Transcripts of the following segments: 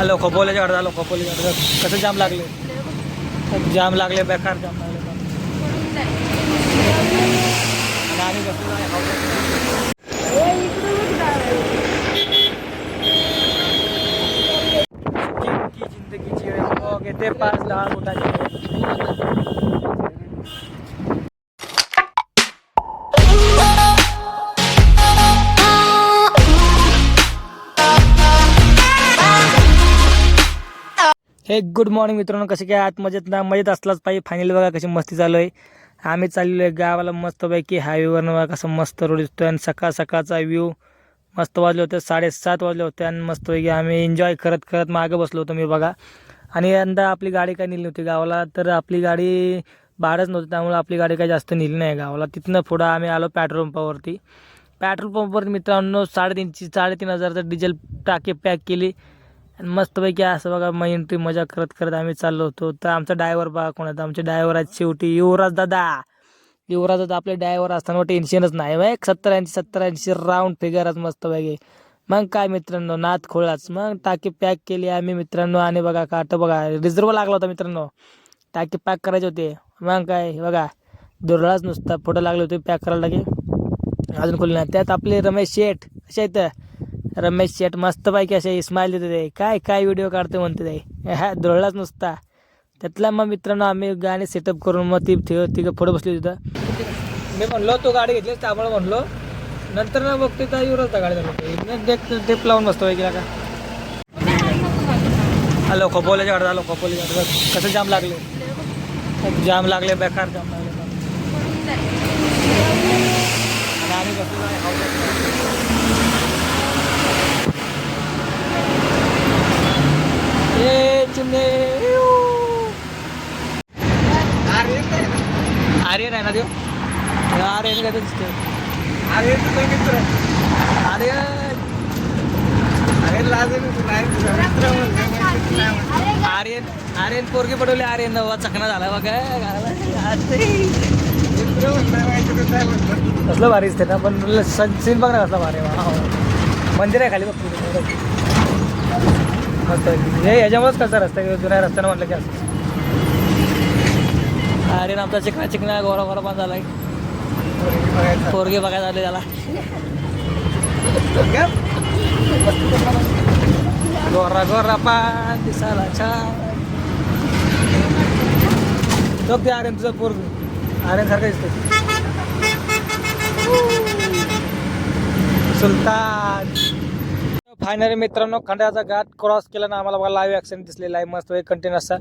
आलो खोपोलीच्या अर्धा आलो खोपोलीच्या अर्धा कसं जाम लागले बेकार जाम लागले आणि कसं जिंदगीची घेते 5-10 फुटाची हे गुड मॉर्निंग मित्रांनो, कसे काय आत मजेत असलाच पाहिजे. फायनली बघा कशी मस्ती चालू आहे. आम्ही चाललो आहे गावाला मस्तपैकी हायवेवरनं बघा कसं मस्त रोड दिसतोय आणि सकाळचा व्ह्यू मस्त वाजले होते. 7:30 वाजले होते आणि मस्तपैकी आम्ही एन्जॉय करत मागे बसलो होतो मी बघा. आणि यंदा आपली गाडी काही नेली नव्हती गावाला, तर आपली गाडी भाडंच नव्हती, त्यामुळे आपली गाडी काही जास्त नेली नाही गावाला. तिथनं पुढं आम्ही आलो पेट्रोल पंपावर मित्रांनो 3,500 डिझेल टाकी पॅक केली आणि मस्तपैकी असं बघा एंट्री मजा करत आम्ही चाललो होतो. तर आमचा ड्रायव्हर बघा कोण आहे, आमचे ड्रायव्हर आहेत शेवटी युवराज दादा आपले ड्रायव्हर असताना टेन्शनच नाही बाय. 70-80 राऊंड फिगरच मस्तपैकी. मग काय मित्रांनो नाद खोळाच. मग टाकी पॅक केली आम्ही मित्रांनो आणि बघा काट बघा रिझर्व लागला होता मित्रांनो, टाकी पॅक करायचे होते. मग काय बघा दुरळाच नुसता फोटो लागले होते पॅक करायला लागे अजून खोली नाही. त्यात आपले रमेश शेठ असे आहेत, रमेश शेठ मस्तपैकी असे इस्माईल देते ते काय व्हिडिओ काढते म्हणते ते हा दुरळाच नुसता. त्यातला मग मित्रांनो आम्ही गाणी सेटअप करून मग तिघं पुढं बसली तिथं. मी म्हणलो तो गाडी घेतली त्यामुळे म्हणलो, नंतर ना बघते तर युवराजचा गाडी झालो टेप लावून बसतो वेगळा का. आलो खोपोलीच्या अर्धा कसं जाम लागले बेकार जाम लागले आणि कसं आर्यन आहे ना देव आर्यन काय दिसते आर्यन पोरगी पडवली. आर्यन नवा चकना झाला बघा कसलं भारी दिसते ना, पण सीन बघ ना कसला भारी मंदिर आहे खाली बघ मस्त. हे याच्यामुळेच कसा रस्ता जुन्या रस्त्यानं म्हटलं की असं. अरे आमचा चिकना गोरा पण झाला आहे, पोरगे बघायला आले त्याला गोरा पान दिसायला छान. तो ते आर्यन तुझं पोरग आर्यन सारखं दिसतं सुलतान. फायनली मित्रांनो खंडाचा घाट क्रॉस केला ना आम्हाला बघा लाईव्ह ॲक्सिडेंट दिसलेला आहे. मस्त कंटिन्यू असा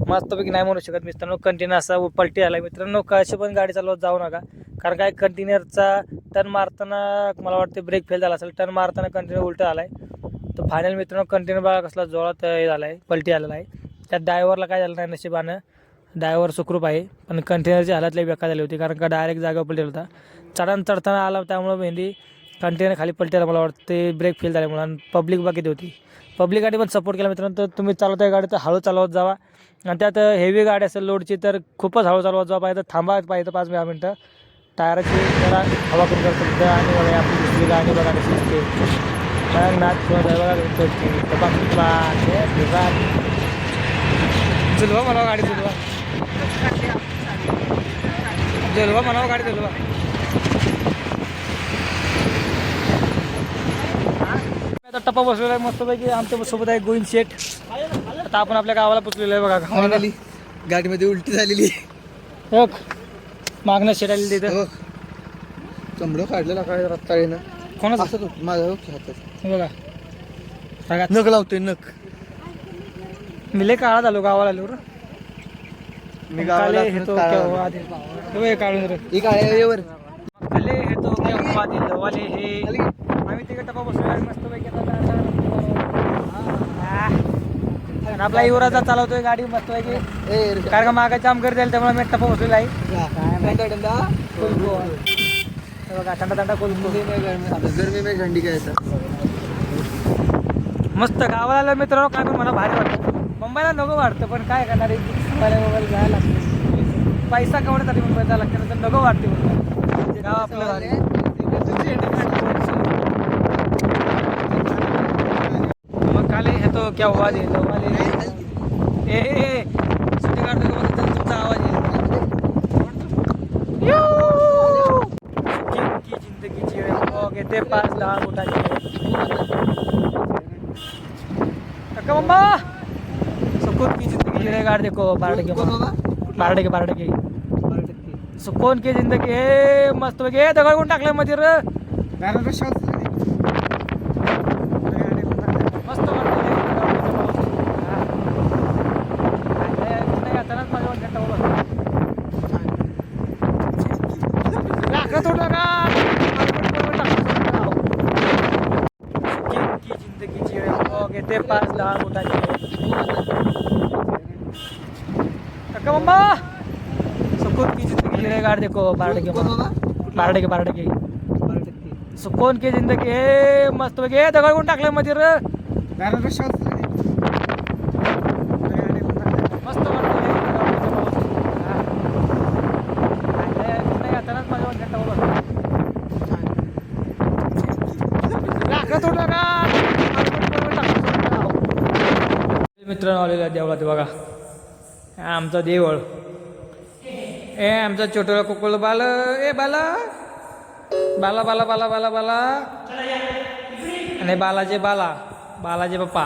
मस्तपैकी नाही म्हणू शकत मित्रांनो, कंटिन्यू असा पलटी आला मित्रांनो. कशी पण गाडी चालवत जाऊ नका, कारण काय कंटिन्यूरचा टर्न मारताना मला वाटते ब्रेक फेल झाला असेल, टर्न मारताना कंटिन्यू उलटा आला आहे. तर फायनल मित्रांनो कंटिन्यू बघा कसला जोरात हे झाला आहे, पलटी आलेला आहे. त्यात ड्रायव्हरला काय झालं नाही नशिबानं, ड्रायव्हर सुखरूप आहे, पण कंटेनरची हालत लई बेकार झाली होती, कारण का डायरेक्ट जागेवर पलटी होता. चढताना आला त्यामुळं मेहंदी कंटेनर खाली पलटी आला मला वाटते ब्रेक फेल झाल्यामुळे. आणि पब्लिक बघित होती, पब्लिक गाडी पण सपोर्ट केला मित्रांनो. तर तुम्ही चालवताय गाडी तर हळू चालवत जावा, आणि त्यात हेवी गाडी असेल लोडची तर खूपच हळू चालवत जावा पाहिजे, थांबा पाहिजे 5-10 मिनटं. टायराची जरा हवा करून करतो आणि आपली दुसरी गाडी बघा दिसते नाच बघा जुलवा म्हणावं गाडी जुलवा म्हणावं गाडी जुलवा. आता टप्पा बसलेला आहे मस्तपैकी. आमच्या सोबत आहे गोविंद शेठ. आता आपण आपल्या गावाला पोचलेलो आहे बघा. फायनली गाडीमध्ये उलटी झालेली मागणं शेट आलेली तिथं चमडं काढलेला काय रत्ताळीनं कोणाच असं माझ्या हातात बघा नख लावतोय नख. मी लय काळा झालो गावाला आलो रे. मी गावाला काढून हे आम्ही तिकडे टप्पा बसलो मस्तपैकी. आपला युवराजा चालवतोय गाडी मस्तपैकी, कारण का मागा जाम गर्दी झाली त्यामुळे मी टप्पा बसलेला आहे बघा. थंडा गरमी में थंडी काय मस्त गावाला आलं मित्रांनो. काय पण मला भारी वाटतं, मुंबईला नको वाटतं पण काय करणार मोबाईल जायला लागतं, पैसा कमवण्यासाठी मुंबईत जायला लागतं, तर नको वाटते गाव आपलं भारी. मग काले हे तो क्या आवाज आहे सुट्टी काढतो का बघा, तुमचा आवाज येईल की जिंदगीची घेते 5 लाख उठायचे काका मम्मा सुकून की जिंदगी रे गाड़ देखो 12 टक्के सुकून की जिंदगी हे मस्त पैकी दगड कोण टाकलाय मध्ये रे मस्त जिंदगीची घेते 5 लाख उठायचे काका मम्मा सुकून की जिंदगी रे गाड़ देखो 12 टक्के सुकून की जिंदगी हे मस्त पैकी दगड कोण टाकलाय मध्ये रे मस्त मित्रांनो आलेला देवळा ते बघा आमचा देवळ ए आमचा छोटं कुकुल बाल ए बाला बाला बाला बाला बाला बाला आणि बालाचे पप्पा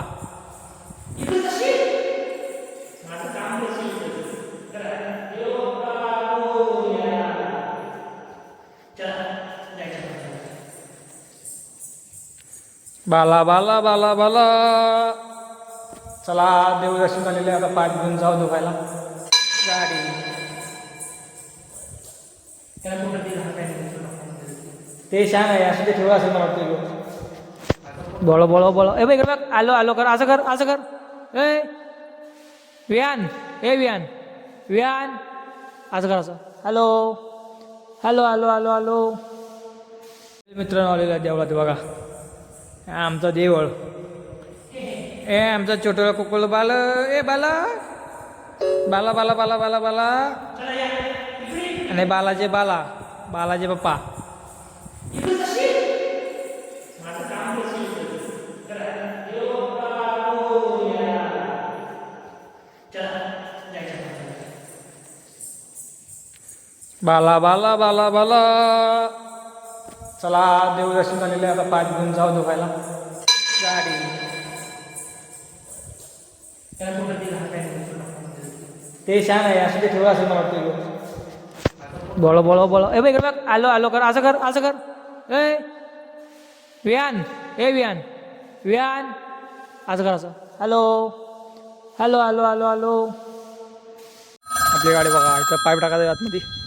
बाला बाला बाला बाला चला देवदर्शन झालेले आता पाठ घेऊन जाऊ धुवायला गाडी ते छान आहे असं ते ठेवा असं मला वाटतं बोलो बोलो बोलो ए बाई बघ आलो कर असं कर ए वियान वियान असं कर असं हॅलो मित्रांनो आलेला देवळा ते बघा आमचा देवळ ए आमचा छोटं कुकुल बाल ए बाला बाला बाला बाला बाला बाला आणि बालाचे पप्पा बाला बाला बाला बाला चला देवदर्शन झालेले आता पाठ घेऊन जाऊ धुवायला गाडी ते छान आहे असं ते ठेवा असं मला वाटतं बोलो बोलो बोलो ए बाई बघ आलो कर असं कर ए वियान असं कर असं हॅलो आपली गाडी बघा इथं पाईप टाकायचं आतमध्ये